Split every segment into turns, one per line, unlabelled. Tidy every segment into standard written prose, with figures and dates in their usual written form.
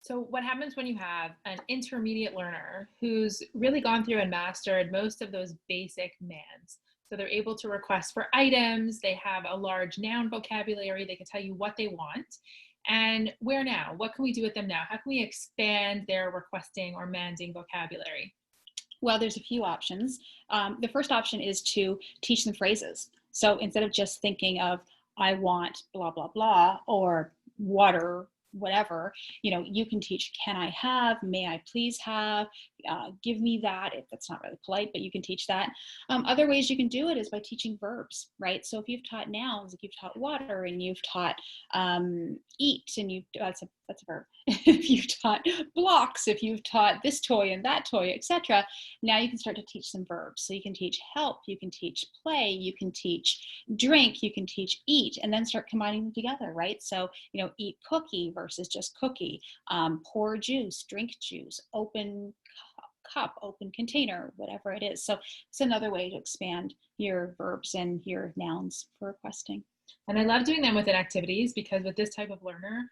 So what happens when you have an intermediate learner who's really gone through and mastered most of those basic commands? So they're able to request for items, they have a large noun vocabulary, they can tell you what they want. And where now? What can we do with them now? How can we expand their requesting or manding vocabulary?
Well, there's a few options. The first option is to teach them phrases. So instead of just thinking of, I want blah, blah, blah, or water, whatever, you can teach, can I have, may I please have, give me that. If that's not really polite, but you can teach that. Other ways you can do it is by teaching verbs, right? So if you've taught nouns, if you've taught water and you've taught eat, and that's a verb. If you've taught blocks, if you've taught this toy and that toy, etc., now you can start to teach some verbs. So you can teach help, you can teach play, you can teach drink, you can teach eat, and then start combining them together, right? So, eat cookie versus just cookie, pour juice, drink juice, open cup, open container, whatever it is. So it's another way to expand your verbs and your nouns for requesting.
And I love doing them within activities because with this type of learner,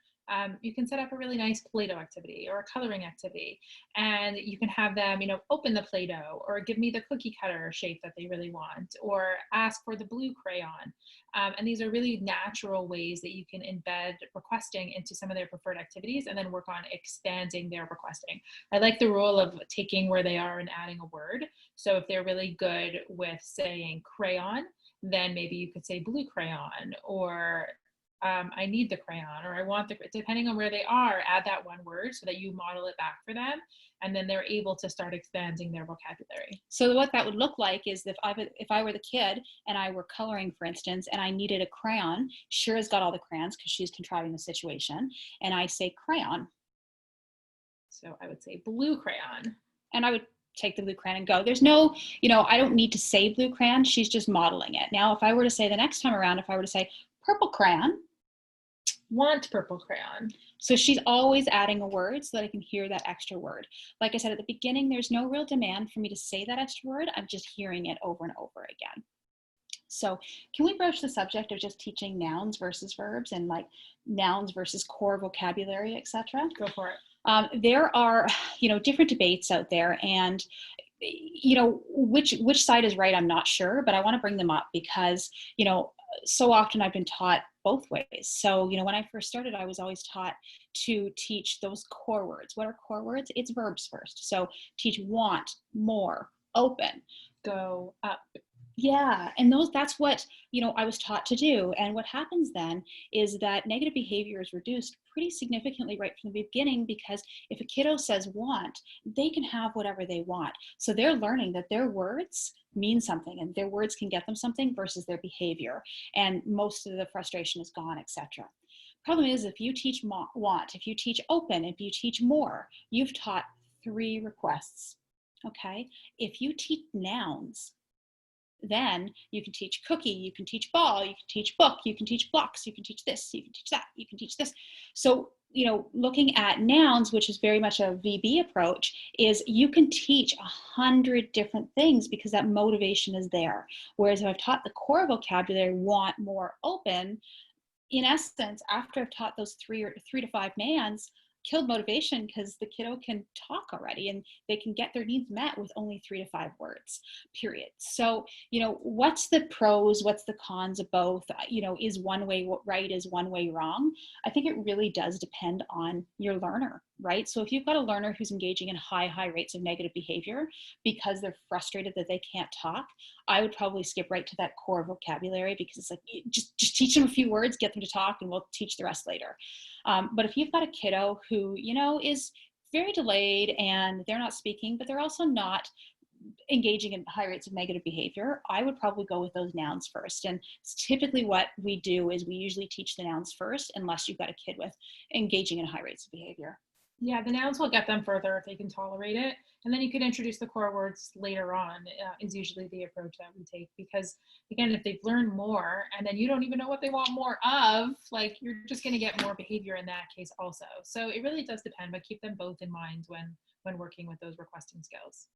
you can set up a really nice Play-Doh activity or a coloring activity, and you can have them, open the Play-Doh or give me the cookie cutter shape that they really want, or ask for the blue crayon. And these are really natural ways that you can embed requesting into some of their preferred activities and then work on expanding their requesting. I like the rule of taking where they are and adding a word. So if they're really good with saying crayon, then maybe you could say blue crayon, or I need the crayon, or I want the, depending on where they are, add that one word so that you model it back for them. And then they're able to start expanding their vocabulary.
So what that would look like is if I were the kid and I were coloring, for instance, and I needed a crayon, Shira's got all the crayons because she's contriving the situation, and I say crayon.
So I would say blue crayon.
And I would take the blue crayon and go. There's no, I don't need to say blue crayon. She's just modeling it. Now, if I were to say the next time around, if I were to say purple crayon,
want purple crayon.
So she's always adding a word so that I can hear that extra word. Like I said at the beginning, there's no real demand for me to say that extra word. I'm just hearing it over and over again. So can we broach the subject of just teaching nouns versus verbs and like nouns versus core vocabulary, etc.?
Go for it.
There are, different debates out there, and which side is right, I'm not sure, but I want to bring them up because, so often I've been taught both ways. So, when I first started, I was always taught to teach those core words. What are core words? It's verbs first. So teach want, more, open,
go, up.
Yeah, and that's what, I was taught to do. And what happens then is that negative behavior is reduced pretty significantly right from the beginning, because if a kiddo says want, they can have whatever they want. So they're learning that their words mean something and their words can get them something versus their behavior. And most of the frustration is gone, etc. Problem is, if you teach want, if you teach open, if you teach more, you've taught 3 requests, okay? If you teach nouns, then you can teach cookie, you can teach ball, you can teach book, you can teach blocks, you can teach this, you can teach that, you can teach this. So, looking at nouns, which is very much a VB approach, is you can teach 100 different things because that motivation is there. Whereas if I've taught the core vocabulary, want, more, open, in essence, after I've taught those 3 to 5 nouns, killed motivation because the kiddo can talk already and they can get their needs met with only 3 to 5 words, period. So, what's the pros, what's the cons of both? Is one way right, is one way wrong? I think it really does depend on your learner, right? So if you've got a learner who's engaging in high rates of negative behavior because they're frustrated that they can't talk, I would probably skip right to that core vocabulary, because it's like, just teach them a few words, get them to talk, and we'll teach the rest later. But if you've got a kiddo who, is very delayed and they're not speaking, but they're also not engaging in high rates of negative behavior, I would probably go with those nouns first. And typically what we do is we usually teach the nouns first, unless you've got a kid with engaging in high rates of behavior.
Yeah, the nouns will get them further if they can tolerate it. And then you could introduce the core words later on, is usually the approach that we take. Because again, if they've learned more and then you don't even know what they want more of, like, you're just going to get more behavior in that case also. So it really does depend, but keep them both in mind when working with those requesting skills.